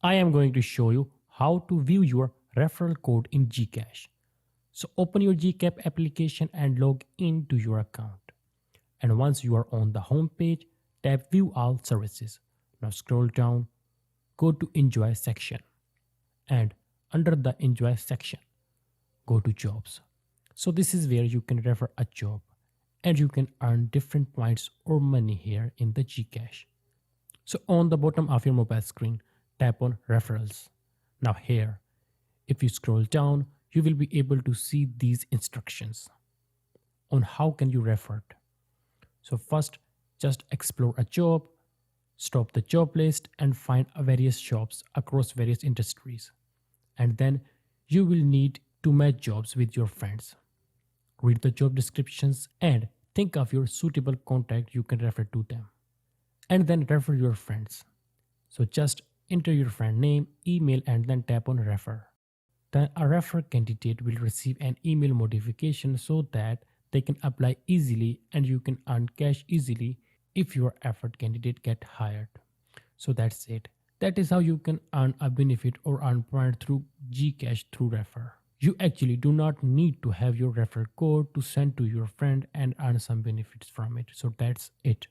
I am going to show you how to view your referral code in GCash. So open your GCash application and log into your account. And once you are on the home page, tap View All Services. Now scroll down, go to Enjoy section. And under the Enjoy section, go to Jobs. So this is where you can refer a job and you can earn different points or money here in the GCash. So on the bottom of your mobile screen, tap on Referrals. Now here, if you scroll down, you will be able to see these instructions on how can you refer it. So first, just explore a job, stop the job list and find various jobs across various industries. And then you will need to match jobs with your friends. Read the job descriptions and think of your suitable contact you can refer to them. And then refer your friends. So just enter your friend name, email and then tap on refer. Then a refer candidate will receive an email notification so that they can apply easily and you can earn cash easily if your effort candidate get hired. So that's it. That is how you can earn a benefit or earn point through GCash through refer. You actually do not need to have your referral code to send to your friend and earn some benefits from it. So that's it.